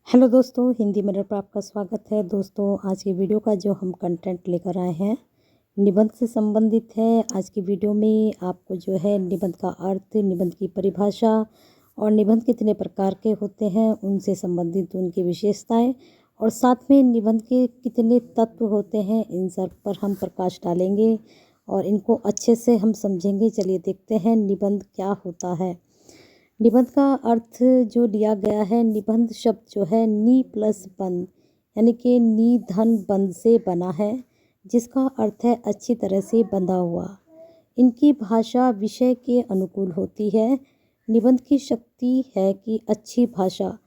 Hello दोस्तों, Hindi mirror पर आपका स्वागत है। दोस्तों, आज की वीडियो का जो हम कंटेंट लेकर आए हैं निबंध से संबंधित है। आज की वीडियो में आपको जो है निबंध का अर्थ, निबंध की परिभाषा और निबंध कितने प्रकार के होते हैं उनसे संबंधित उनकी विशेषताएं और साथ में निबंध के कितने तत्व होते हैं इन सब पर हम प्रकाश डालेंगे और इनको अच्छे से हम समझेंगे। चलिए देखते हैं निबंध क्या होता है। निबंध का अर्थ जो दिया गया है, निबंध शब्द जो है नी प्लस बंध यानी कि नी धन बंध से बना है, जिसका अर्थ है अच्छी तरह से बंधा हुआ। इनकी भाषा विषय के अनुकूल होती है। निबंध की शक्ति है कि अच्छी भाषा,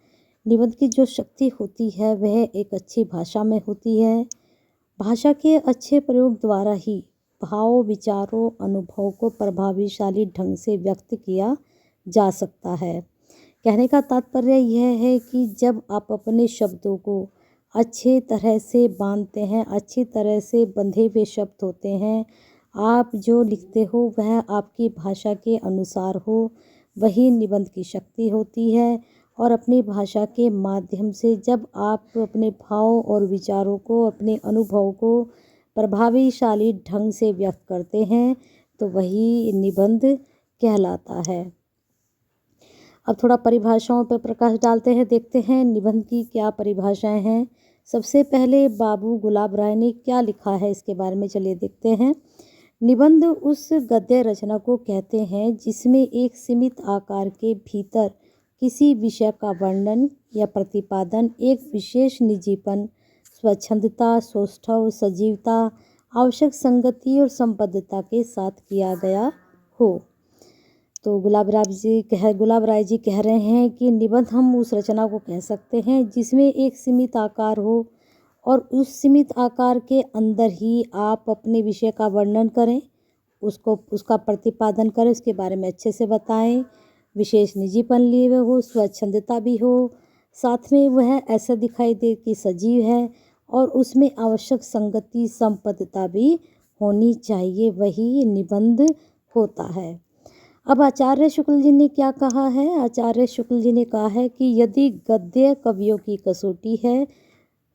निबंध की जो शक्ति होती है वह एक अच्छी भाषा में होती है। भाषा के अच्छे प्रयोग द्वारा ही भाव, विचारों, अनुभव को प्रभावशाली ढंग से व्यक्त किया जा सकता है। कहने का तात्पर्य यह है कि जब आप अपने शब्दों को अच्छे तरह से बांधते हैं, अच्छी तरह से बंधे हुए शब्द होते हैं, आप जो लिखते हो वह आपकी भाषा के अनुसार हो, वही निबंध की शक्ति होती है। और अपनी भाषा के माध्यम से जब आप अपने भाव और विचारों को, अपने अनुभव को प्रभावशाली ढंग से व्यक्त करते हैं तो वही निबंध कहलाता है। अब थोड़ा परिभाषाओं पर प्रकाश डालते हैं, देखते हैं निबंध की क्या परिभाषाएं हैं। सबसे पहले बाबू गुलाब राय ने क्या लिखा है इसके बारे में चलिए देखते हैं। निबंध उस गद्य रचना को कहते हैं जिसमें एक सीमित आकार के भीतर किसी विषय का वर्णन या प्रतिपादन एक विशेष निजीपन, स्वच्छंदता, सौष्ठव, सजीवता, आवश्यक संगति और संबद्धता के साथ किया गया हो। तो गुलाब राय जी कह रहे हैं कि निबंध हम उस रचना को कह सकते हैं जिसमें एक सीमित आकार हो और उस सीमित आकार के अंदर ही आप अपने विषय का वर्णन करें, उसका प्रतिपादन करें, उसके बारे में अच्छे से बताएं, विशेष निजीपन लिए हुए हो, स्वच्छंदता भी हो, साथ में वह ऐसा दिखाई दे कि सजीव है और उसमें आवश्यक संगति, संबद्धता भी होनी चाहिए, वही निबंध होता है। अब आचार्य शुक्ल जी ने क्या कहा है। आचार्य शुक्ल जी ने कहा है कि यदि गद्य कवियों की कसौटी है,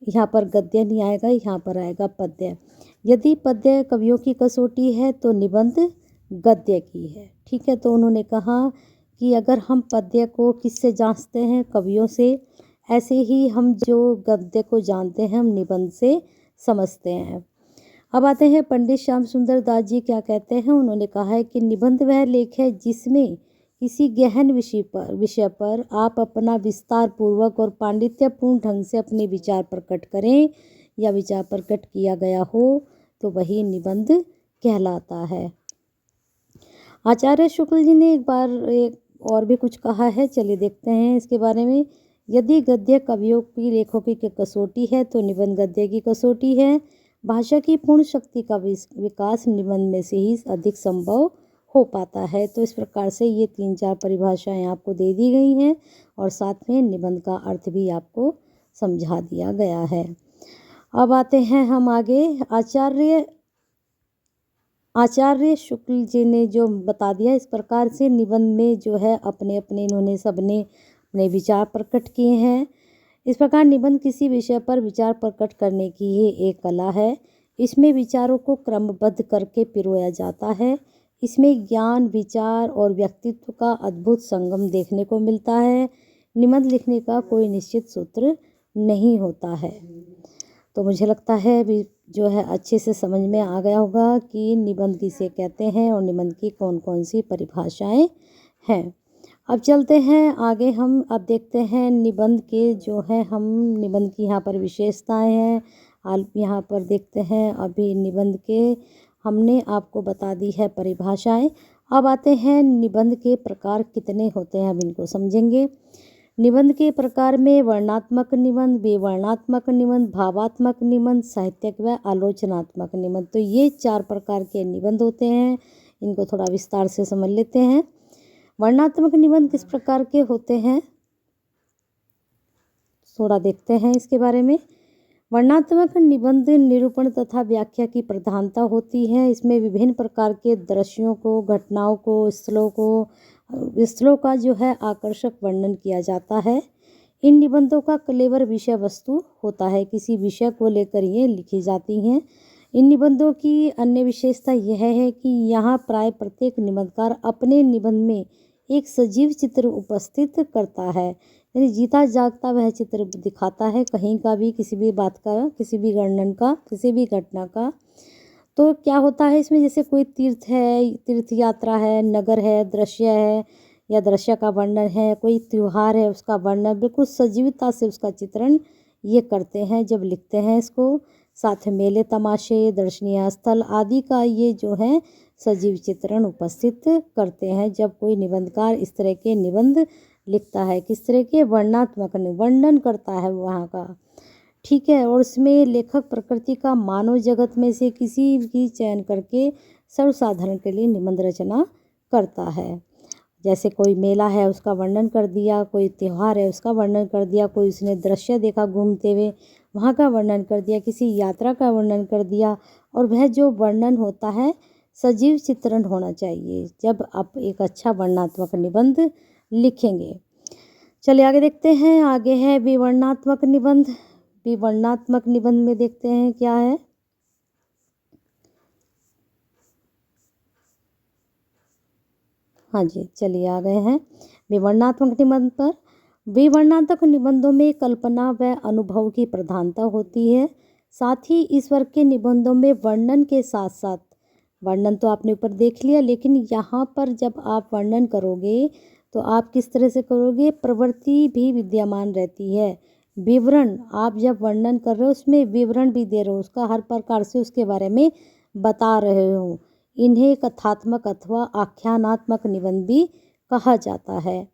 यहाँ पर गद्य नहीं आएगा, यहाँ पर आएगा पद्य। यदि पद्य कवियों की कसौटी है तो निबंध गद्य की है। ठीक है, तो उन्होंने कहा कि अगर हम पद्य को किससे जांचते हैं, कवियों से, ऐसे ही हम जो गद्य को जानते हैं हम निबंध से समझते हैं। अब आते हैं पंडित श्याम सुंदर दास जी क्या कहते हैं। उन्होंने कहा है कि निबंध वह लेख है जिसमें किसी गहन विषय पर आप अपना विस्तार पूर्वक और पांडित्यपूर्ण ढंग से अपने विचार प्रकट करें या विचार प्रकट किया गया हो तो वही निबंध कहलाता है। आचार्य शुक्ल जी ने एक और भी कुछ कहा है, चलिए देखते हैं इसके बारे में। यदि गद्य कवियों की लेखकों की कसौटी है तो निबंध गद्य की कसौटी है। भाषा की पूर्ण शक्ति का विकास निबंध में से ही अधिक संभव हो पाता है। तो इस प्रकार से ये 3-4 परिभाषाएं आपको दे दी गई हैं और साथ में निबंध का अर्थ भी आपको समझा दिया गया है। अब आते हैं हम आगे। आचार्य शुक्ल जी ने जो बता दिया, इस प्रकार से निबंध में जो है अपने अपने इन्होंने सबने अपने विचार प्रकट किए हैं। इस प्रकार निबंध किसी विषय पर विचार प्रकट करने की ही एक कला है। इसमें विचारों को क्रमबद्ध करके पिरोया जाता है। इसमें ज्ञान, विचार और व्यक्तित्व का अद्भुत संगम देखने को मिलता है। निबंध लिखने का कोई निश्चित सूत्र नहीं होता है। तो मुझे लगता है भी जो है अच्छे से समझ में आ गया होगा कि निबंध किसे कहते हैं और निबंध की कौन कौन सी परिभाषाएं हैं। अब चलते हैं आगे, हम अब देखते हैं निबंध के जो है हम निबंध की यहाँ पर विशेषताएं हैं। आप यहाँ पर देखते हैं अभी निबंध के हमने आपको बता दी है परिभाषाएं। अब आते हैं निबंध के प्रकार कितने होते हैं, अब इनको समझेंगे। निबंध के प्रकार में वर्णनात्मक निबंध, विवरणात्मक निबंध, भावात्मक निबंध, साहित्यिक व आलोचनात्मक निबंध, तो ये 4 प्रकार के निबंध होते हैं। इनको थोड़ा विस्तार से समझ लेते हैं। वर्णनात्मक निबंध किस प्रकार के होते हैं, थोड़ा देखते हैं इसके बारे में। वर्णनात्मक निबंध निरूपण तथा व्याख्या की प्रधानता होती है। इसमें विभिन्न प्रकार के दृश्यों को, घटनाओं को, स्थलों का जो है आकर्षक वर्णन किया जाता है। इन निबंधों का कलेवर विषय वस्तु होता है, किसी विषय को लेकर ये लिखी जाती हैं। इन निबंधों की अन्य विशेषता यह है कि यहाँ प्राय प्रत्येक निबंधकार अपने निबंध में एक सजीव चित्र उपस्थित करता है, यानी जीता जागता वह चित्र दिखाता है, कहीं का भी, किसी भी बात का, किसी भी वर्णन का, किसी भी घटना का। तो क्या होता है इसमें, जैसे कोई तीर्थ है, तीर्थ यात्रा है, नगर है, दृश्य है या दृश्य का वर्णन है, कोई त्योहार है उसका वर्णन, बिल्कुल सजीवता से उसका चित्रण ये करते हैं जब लिखते हैं इसको। साथ मेले तमाशे, दर्शनीय स्थल आदि का ये जो है सजीव चित्रण उपस्थित करते हैं जब कोई निबंधकार इस तरह के निबंध लिखता है। किस तरह के, वर्णनात्मक वर्णन करता है वहाँ का, ठीक है। और उसमें लेखक प्रकृति का मानव जगत में से किसी की चयन करके सर्वसाधारण के लिए निबंध रचना करता है। जैसे कोई मेला है उसका वर्णन कर दिया, कोई त्यौहार है उसका वर्णन कर दिया, कोई उसने दृश्य देखा घूमते हुए वहाँ का वर्णन कर दिया, किसी यात्रा का वर्णन कर दिया। और वह जो वर्णन होता है सजीव चित्रण होना चाहिए जब आप एक अच्छा वर्णनात्मक निबंध लिखेंगे। चलिए आगे देखते हैं। आगे है विवरणात्मक निबंध। विवरणात्मक निबंध में देखते हैं क्या है। हाँ जी, चलिए आ गए हैं विवरणात्मक निबंध पर। विवरणात्मक निबंधों में कल्पना व अनुभव की प्रधानता होती है। साथ ही इस वर्ग के निबंधों में वर्णन के साथ साथ, वर्णन तो आपने ऊपर देख लिया, लेकिन यहाँ पर जब आप वर्णन करोगे तो आप किस तरह से करोगे, प्रवृत्ति भी विद्यमान रहती है। विवरण, आप जब वर्णन कर रहे हो उसमें विवरण भी दे रहे हो, उसका हर प्रकार से उसके बारे में बता रहे हो। इन्हें कथात्मक अथवा आख्यानात्मक निबंध भी कहा जाता है।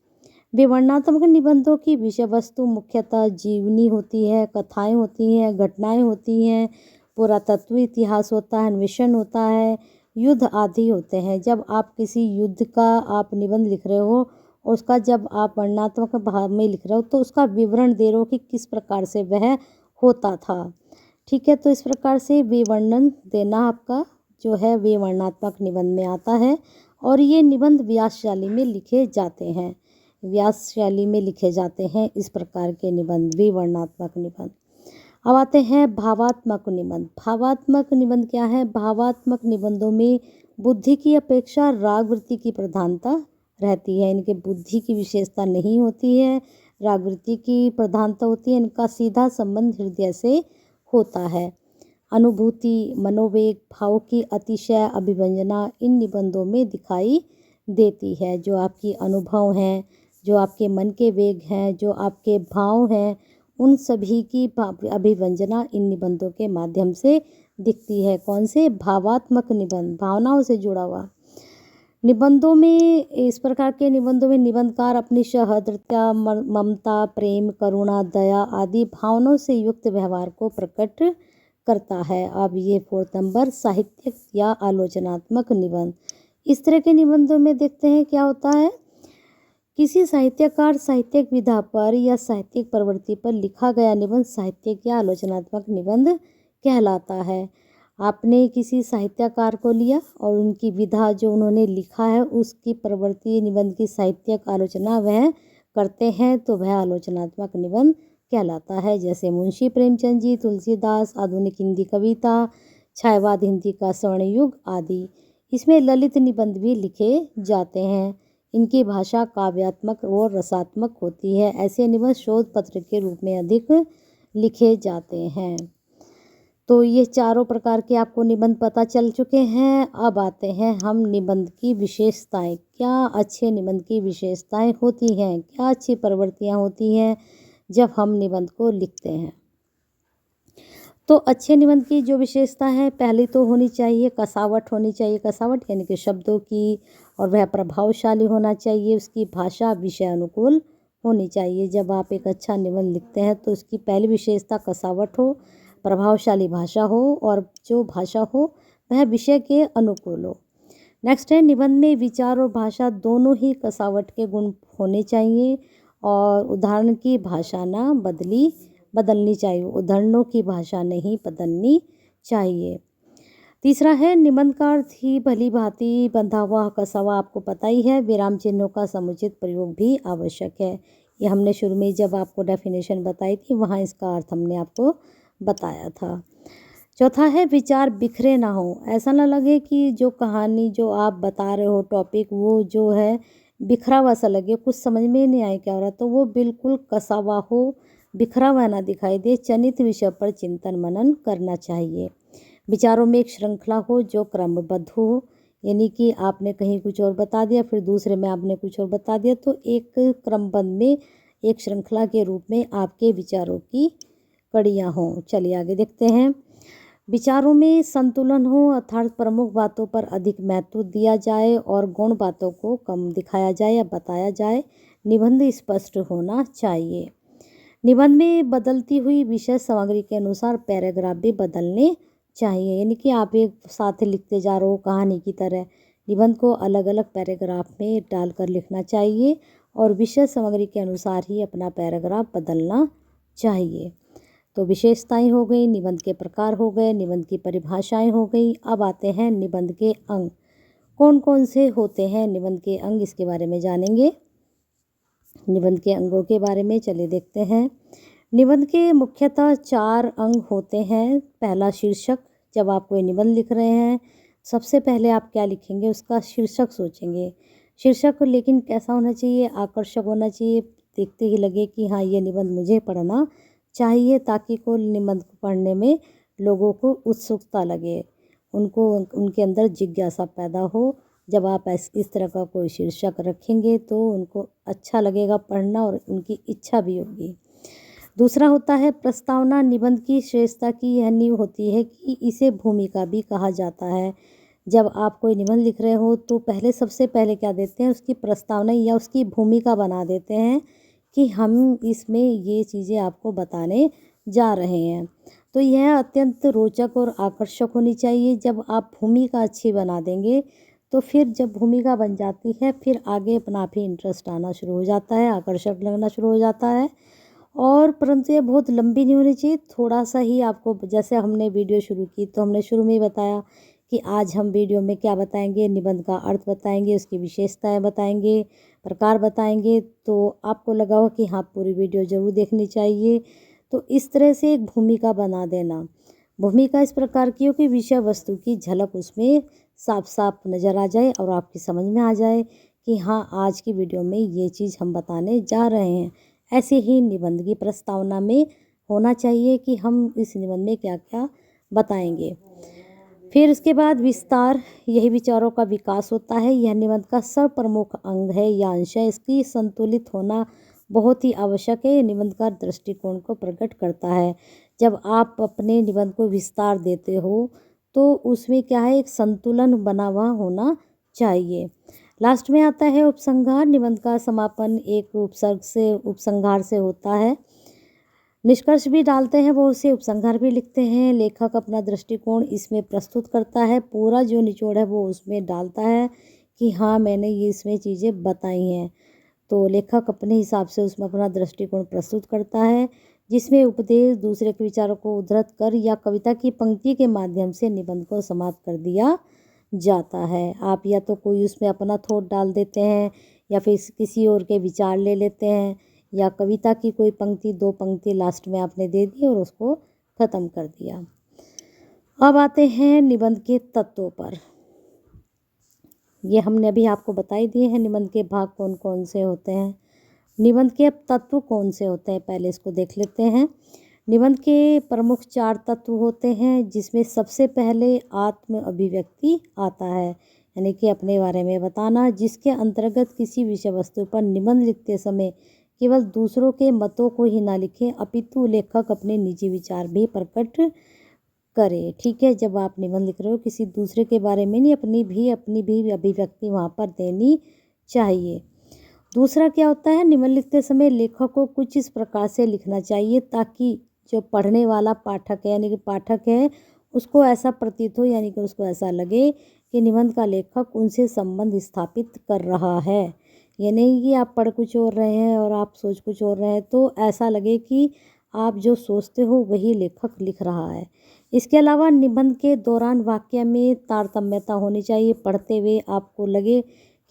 विवरणात्मक निबंधों की विषय वस्तु मुख्यतः जीवनी होती है, कथाएं होती हैं, घटनाएं होती हैं, पुरातत्व इतिहास होता है, अन्वेषण होता है, युद्ध आदि होते हैं। जब आप किसी युद्ध का आप निबंध लिख रहे हो और उसका जब आप वर्णनात्मक भाग में लिख रहे हो तो उसका विवरण दे रहे हो कि किस प्रकार से वह होता था, ठीक है। तो इस प्रकार से विवरण देना आपका जो है विवरणात्मक निबंध में आता है। और ये निबंध व्यासशाली में लिखे जाते हैं, व्यासशाली में लिखे जाते हैं इस प्रकार के निबंध, विवरणात्मक निबंध। अब आते हैं भावात्मक निबंध। भावात्मक निबंध क्या है, भावात्मक निबंधों में बुद्धि की अपेक्षा राग वृत्ति की प्रधानता रहती है। इनके बुद्धि की विशेषता नहीं होती है, राग वृत्ति की प्रधानता होती है। इनका सीधा संबंध हृदय से होता है। अनुभूति, मनोवेग, भाव की अतिशय अभिव्यंजना इन निबंधों में दिखाई देती है। जो आपकी अनुभव हैं, जो आपके मन के वेग हैं, जो आपके भाव हैं, उन सभी की अभिव्यंजना इन निबंधों के माध्यम से दिखती है। कौन से, भावात्मक निबंध, भावनाओं से जुड़ा हुआ। निबंधों में, इस प्रकार के निबंधों में निबंधकार अपनी सहृदयता, ममता, प्रेम, करुणा, दया आदि भावनाओं से युक्त व्यवहार को प्रकट करता है। अब ये 4 नंबर, साहित्यिक या आलोचनात्मक निबंध। इस तरह के निबंधों में देखते हैं क्या होता है, किसी साहित्यकार साहित्यिक विधा पर या साहित्यिक प्रवृत्ति पर लिखा गया निबंध साहित्यिक या आलोचनात्मक निबंध कहलाता है। आपने किसी साहित्यकार को लिया और उनकी विधा जो उन्होंने लिखा है उसकी प्रवृत्ति निबंध की साहित्यिक आलोचना वह करते हैं तो वह आलोचनात्मक निबंध कहलाता है। जैसे मुंशी प्रेमचंद जी, तुलसीदास, आधुनिक हिंदी कविता, छायावाद हिंदी का स्वर्ण युग आदि। इसमें ललित निबंध भी लिखे जाते हैं। इनकी भाषा काव्यात्मक और रसात्मक होती है। ऐसे निबंध शोध पत्र के रूप में अधिक लिखे जाते हैं। तो ये चारों प्रकार के आपको निबंध पता चल चुके हैं। अब आते हैं हम निबंध की विशेषताएं। क्या अच्छे निबंध की विशेषताएं होती हैं, क्या अच्छी प्रवृत्तियां होती हैं जब हम निबंध को लिखते हैं। तो अच्छे निबंध की जो विशेषता है, पहली तो होनी चाहिए कसावट होनी चाहिए। कसावट यानी कि शब्दों की, और वह प्रभावशाली होना चाहिए। उसकी भाषा विषय अनुकूल होनी चाहिए। जब आप एक अच्छा निबंध लिखते हैं तो उसकी पहली विशेषता कसावट हो, प्रभावशाली भाषा हो, और जो भाषा हो वह विषय के अनुकूल हो। नेक्स्ट है, निबंध में विचार और भाषा दोनों ही कसावट के गुण होने चाहिए, और उदाहरण की भाषा ना बदलनी चाहिए, उदाहरणों की भाषा नहीं बदलनी चाहिए। तीसरा है, निबंध का अर्थ ही भली भांति बंधा हुआ कसा हुआ आपको पता ही है। विराम चिन्हों का समुचित प्रयोग भी आवश्यक है। ये हमने शुरू में जब आपको डेफिनेशन बताई थी वहाँ इसका अर्थ हमने आपको बताया था। चौथा है विचार बिखरे ना हो, ऐसा ना लगे कि जो कहानी जो आप बता रहे हो टॉपिक वो जो है बिखरा हुआ सा लगे, कुछ समझ में नहीं आए क्या हो रहा, तो वो बिल्कुल कसा हुआ हो, बिखरा हुआ ना दिखाई दे। चयनित विषय पर चिंतन मनन करना चाहिए। विचारों में एक श्रृंखला हो जो क्रमबद्ध हो, यानी कि आपने कहीं कुछ और बता दिया फिर दूसरे में आपने कुछ और बता दिया, तो एक क्रमबद्ध में एक श्रृंखला के रूप में आपके विचारों की कड़ियाँ हों। चलिए आगे देखते हैं। विचारों में संतुलन हो, अर्थात प्रमुख बातों पर अधिक महत्व दिया जाए और गौण बातों को कम दिखाया जाए या बताया जाए। निबंध स्पष्ट होना चाहिए। निबंध में बदलती हुई विषय सामग्री के अनुसार पैराग्राफ भी बदलने चाहिए, यानी कि आप एक साथ लिखते जा रहे हो कहानी की तरह, निबंध को अलग अलग पैराग्राफ में डालकर लिखना चाहिए और विषय सामग्री के अनुसार ही अपना पैराग्राफ बदलना चाहिए। तो विशेषताएं हो गई, निबंध के प्रकार हो गए, निबंध की परिभाषाएं हो गई। अब आते हैं निबंध के अंग। कौन कौन से होते हैं निबंध के अंग, इसके बारे में जानेंगे। निबंध के अंगों के बारे में चलिए देखते हैं। निबंध के मुख्यतः 4 अंग होते हैं। पहला शीर्षक, जब आप कोई निबंध लिख रहे हैं सबसे पहले आप क्या लिखेंगे, उसका शीर्षक सोचेंगे। शीर्षक लेकिन कैसा होना चाहिए, आकर्षक होना चाहिए, देखते ही लगे कि हाँ ये निबंध मुझे पढ़ना चाहिए, ताकि को निबंध को पढ़ने में लोगों को उत्सुकता लगे, उनको उनके अंदर जिज्ञासा पैदा हो। जब आप इस तरह का कोई शीर्षक रखेंगे तो उनको अच्छा लगेगा पढ़ना और उनकी इच्छा भी होगी। दूसरा होता है प्रस्तावना। निबंध की श्रेष्ठता की यह नींव होती है कि इसे भूमिका भी कहा जाता है। जब आप कोई निबंध लिख रहे हो तो पहले सबसे पहले क्या देते हैं, उसकी प्रस्तावना या उसकी भूमिका बना देते हैं कि हम इसमें ये चीज़ें आपको बताने जा रहे हैं। तो यह अत्यंत रोचक और आकर्षक होनी चाहिए। जब आप भूमिका अच्छी बना देंगे तो फिर जब भूमिका बन जाती है फिर आगे अपना आप ही इंटरेस्ट आना शुरू हो जाता है, आकर्षक लगना शुरू हो जाता है। और परंतु ये बहुत लंबी नहीं होनी चाहिए, थोड़ा सा ही आपको, जैसे हमने वीडियो शुरू की तो हमने शुरू में ही बताया कि आज हम वीडियो में क्या बताएंगे, निबंध का अर्थ बताएंगे, उसकी विशेषताएं बताएंगे, प्रकार बताएंगे। तो आपको लगा हो कि हाँ पूरी वीडियो ज़रूर देखनी चाहिए। तो इस तरह से एक भूमिका बना देना। भूमिका इस प्रकार की हो कि विषय वस्तु की झलक उसमें साफ साफ नज़र आ जाए और आपकी समझ में आ जाए कि हाँ आज की वीडियो में ये चीज़ हम बताने जा रहे हैं। ऐसे ही निबंध की प्रस्तावना में होना चाहिए कि हम इस निबंध में क्या क्या बताएंगे। फिर इसके बाद विस्तार, यही विचारों का विकास होता है। यह निबंध का सर्वप्रमुख अंग है या अंश है। इसकी संतुलित होना बहुत ही आवश्यक है। निबंध का दृष्टिकोण को प्रकट करता है। जब आप अपने निबंध को विस्तार देते हो तो उसमें क्या है, एक संतुलन बना हुआ होना चाहिए। लास्ट में आता है उपसंहार। निबंध का समापन एक उपसर्ग से, उपसंहार से होता है। निष्कर्ष भी डालते हैं वो, उसे उपसंहार भी लिखते हैं। लेखक अपना दृष्टिकोण इसमें प्रस्तुत करता है, पूरा जो निचोड़ है वो उसमें डालता है कि हाँ मैंने ये इसमें चीज़ें बताई हैं। तो लेखक अपने हिसाब से उसमें अपना दृष्टिकोण प्रस्तुत करता है, जिसमें उपदेश, दूसरे के विचारों को उद्धृत कर या कविता की पंक्ति के माध्यम से निबंध को समाप्त कर दिया जाता है। आप या तो कोई उसमें अपना थॉट डाल देते हैं या फिर किसी और के विचार ले लेते हैं, या कविता की कोई पंक्ति, 2 पंक्ति लास्ट में आपने दे दी और उसको ख़त्म कर दिया। अब आते हैं निबंध के तत्वों पर। ये हमने अभी आपको बताई दिए हैं निबंध के भाग कौन कौन से होते हैं। निबंध के अब तत्व कौन से होते हैं पहले इसको देख लेते हैं। निबंध के प्रमुख 4 तत्व होते हैं, जिसमें सबसे पहले आत्म अभिव्यक्ति आता है, यानी कि अपने बारे में बताना, जिसके अंतर्गत किसी विषय वस्तु पर निबंध लिखते समय केवल दूसरों के मतों को ही ना लिखे, अपितु लेखक अपने निजी विचार भी प्रकट करे। ठीक है, जब आप निबंध लिख रहे हो किसी दूसरे के बारे में नहीं, अपनी भी अभिव्यक्ति वहाँ पर देनी चाहिए। दूसरा क्या होता है, निबंध लिखते समय लेखक को कुछ इस प्रकार से लिखना चाहिए ताकि जो पढ़ने वाला पाठक है, यानी कि पाठक है, उसको ऐसा प्रतीत हो, यानी कि उसको ऐसा लगे कि निबंध का लेखक उनसे संबंध स्थापित कर रहा है। ये नहीं कि आप पढ़ कुछ और रहे हैं और आप सोच कुछ और रहे हैं, तो ऐसा लगे कि आप जो सोचते हो वही लेखक लिख रहा है। इसके अलावा निबंध के दौरान वाक्य में तारतम्यता होनी चाहिए। पढ़ते हुए आपको लगे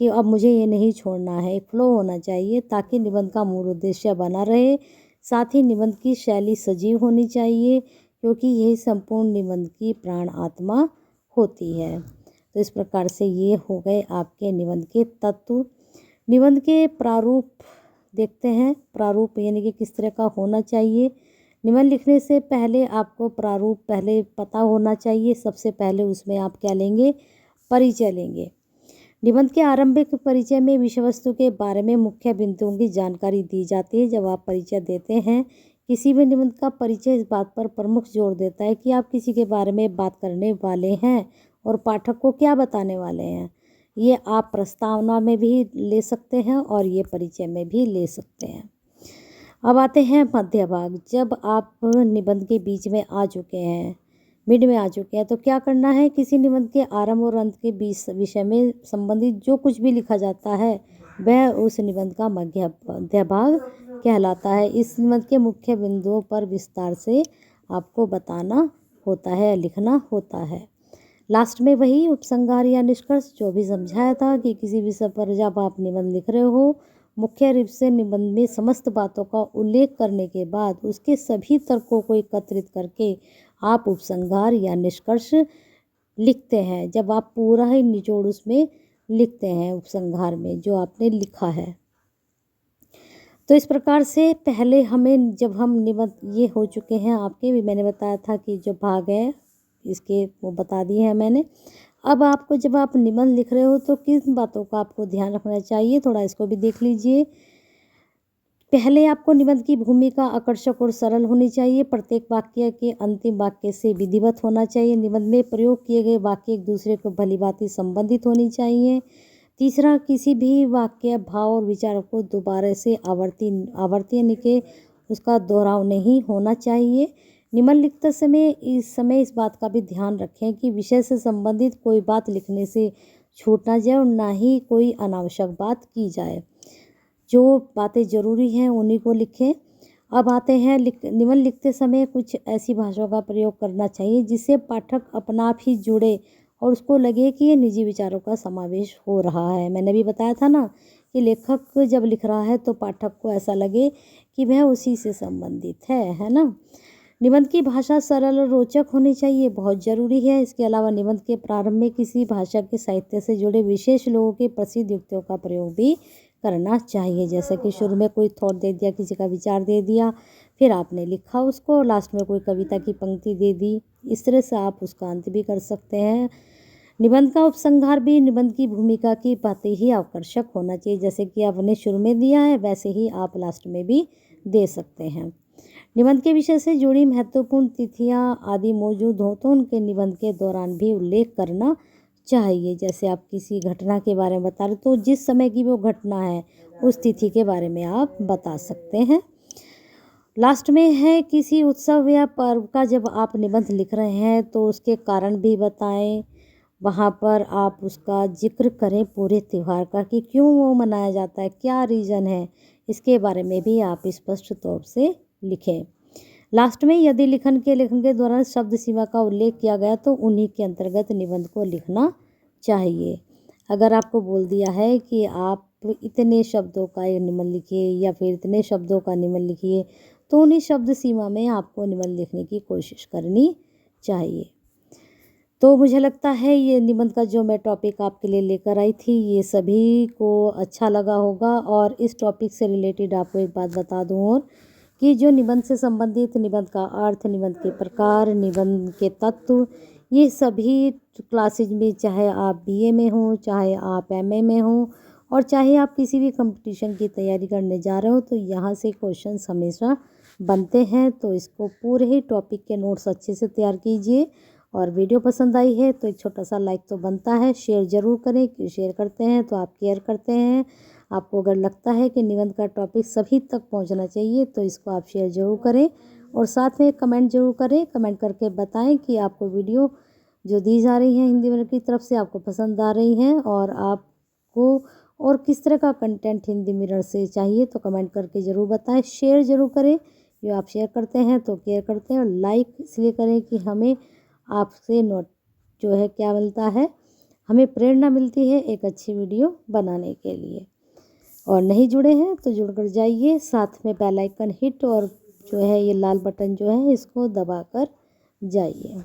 कि अब मुझे ये नहीं छोड़ना है, एक फ्लो होना चाहिए ताकि निबंध का मूल उद्देश्य बना रहे। साथ ही निबंध की शैली सजीव होनी चाहिए, क्योंकि यही संपूर्ण निबंध की प्राण आत्मा होती है। तो इस प्रकार से ये हो गए आपके निबंध के तत्व। निबंध के प्रारूप देखते हैं। प्रारूप यानी कि किस तरह का होना चाहिए। निबंध लिखने से पहले आपको प्रारूप पहले पता होना चाहिए। सबसे पहले उसमें आप क्या लेंगे, परिचय लेंगे। निबंध के आरंभिक परिचय में विषय वस्तु के बारे में मुख्य बिंदुओं की जानकारी दी जाती है। जब आप परिचय देते हैं, किसी भी निबंध का परिचय इस बात पर प्रमुख जोर देता है कि आप किसी के बारे में बात करने वाले हैं और पाठक को क्या बताने वाले हैं। ये आप प्रस्तावना में भी ले सकते हैं और ये परिचय में भी ले सकते हैं। अब आते हैं मध्य भाग। जब आप निबंध के बीच में आ चुके हैं, मिड में आ चुके हैं, तो क्या करना है, किसी निबंध के आरंभ और अंत के बीच विषय में संबंधित जो कुछ भी लिखा जाता है वह उस निबंध का मध्य भाग कहलाता है। इस निबंध के मुख्य बिंदुओं पर विस्तार से आपको बताना होता है, लिखना होता है। लास्ट में वही उपसंहार या निष्कर्ष जो भी समझाया था कि किसी विषय पर जब आप निबंध लिख रहे हो, मुख्य रूप से निबंध में समस्त बातों का उल्लेख करने के बाद उसके सभी तर्कों को एकत्रित करके आप उपसंहार या निष्कर्ष लिखते हैं। जब आप पूरा ही निचोड़ उसमें लिखते हैं उपसंहार में जो आपने लिखा है। तो इस प्रकार से पहले हमें जब हम निबंध ये हो चुके हैं आपके भी, मैंने बताया था कि जो भाग है इसके वो बता दिए हैं मैंने। अब आपको जब आप निबंध लिख रहे हो तो किन बातों का आपको ध्यान रखना चाहिए, थोड़ा इसको भी देख लीजिए। पहले आपको निबंध की भूमिका आकर्षक और सरल होनी चाहिए। प्रत्येक वाक्य के अंतिम वाक्य से विधिवत होना चाहिए। निबंध में प्रयोग किए गए वाक्य एक दूसरे को भलीभांति संबंधित होनी चाहिए। तीसरा, किसी भी वाक्य, भाव और विचार को दोबारा से आवर्ती के उसका दोहराव नहीं होना चाहिए। निबंध लिखते समय इस बात का भी ध्यान रखें कि विषय से संबंधित कोई बात लिखने से छूट ना जाए और ना ही कोई अनावश्यक बात की जाए। जो बातें ज़रूरी हैं उन्हीं को लिखें। अब आते हैं निबंध लिखते समय कुछ ऐसी भाषा का प्रयोग करना चाहिए जिससे पाठक अपना आप ही जुड़े और उसको लगे कि ये निजी विचारों का समावेश हो रहा है। मैंने भी बताया था ना कि लेखक जब लिख रहा है तो पाठक को ऐसा लगे कि वह उसी से संबंधित है ना। निबंध की भाषा सरल और रोचक होनी चाहिए, बहुत ज़रूरी है। इसके अलावा निबंध के प्रारंभ में किसी भाषा के साहित्य से जुड़े विशेष लोगों के प्रसिद्ध युक्तियों का प्रयोग भी करना चाहिए। जैसे कि शुरू में कोई थॉट दे दिया, किसी का विचार दे दिया, फिर आपने लिखा उसको, लास्ट में कोई कविता की पंक्ति दे दी। इस तरह से आप उसका अंत भी कर सकते हैं। निबंध का उपसंहार भी निबंध की भूमिका की बातें ही आकर्षक होना चाहिए। जैसे कि आपने शुरू में दिया है वैसे ही आप लास्ट में भी दे सकते हैं। निबंध के विषय से जुड़ी महत्वपूर्ण तिथियां आदि मौजूद हो तो उनके निबंध के दौरान भी उल्लेख करना चाहिए। जैसे आप किसी घटना के बारे में बता रहे तो जिस समय की वो घटना है उस तिथि के बारे में आप बता सकते हैं। लास्ट में है किसी उत्सव या पर्व का जब आप निबंध लिख रहे हैं तो उसके कारण भी बताएं। वहाँ पर आप उसका जिक्र करें पूरे त्यौहार का कि क्यों वो मनाया जाता है, क्या रीज़न है, इसके बारे में भी आप स्पष्ट तौर से लिखें। लास्ट में यदि लेखन के दौरान शब्द सीमा का उल्लेख किया गया तो उन्हीं के अंतर्गत निबंध को लिखना चाहिए। अगर आपको बोल दिया है कि आप इतने शब्दों का निबंध लिखिए या फिर इतने शब्दों का निबंध लिखिए तो उन्हीं शब्द सीमा में आपको निबंध लिखने की कोशिश करनी चाहिए। तो मुझे लगता है ये निबंध का जो मैं टॉपिक आपके लिए लेकर आई थी ये सभी को अच्छा लगा होगा। और इस टॉपिक से रिलेटेड आपको एक बात बता दूं और कि जो निबंध से संबंधित निबंध का अर्थ, निबंध के प्रकार, निबंध के तत्व, ये सभी क्लासेज में चाहे आप बीए में हो, चाहे आप एमए में हो और चाहे आप किसी भी कंपटीशन की तैयारी करने जा रहे हो तो यहाँ से क्वेश्चंस हमेशा बनते हैं। तो इसको पूरे ही टॉपिक के नोट्स अच्छे से तैयार कीजिए। और वीडियो पसंद आई है तो एक छोटा सा लाइक तो बनता है, शेयर ज़रूर करें कि शेयर करते हैं तो आप केयर करते हैं। आपको अगर लगता है कि निबंध का टॉपिक सभी तक पहुंचना चाहिए तो इसको आप शेयर ज़रूर करें और साथ में कमेंट ज़रूर करें। कमेंट करके बताएं कि आपको वीडियो जो दी जा रही हैं हिंदी मिरर की तरफ से आपको पसंद आ रही हैं और आपको और किस तरह का कंटेंट हिंदी मिरर से चाहिए तो कमेंट करके ज़रूर बताएं। शेयर ज़रूर करें, जो आप शेयर करते हैं तो केयर करते हैं। और लाइक इसलिए करें कि हमें आपसे नोट जो है क्या मिलता है, हमें प्रेरणा मिलती है एक अच्छी वीडियो बनाने के लिए। और नहीं जुड़े हैं तो जुड़कर जाइए, साथ में बेल आइकन हिट और जो है ये लाल बटन जो है इसको दबाकर जाइए।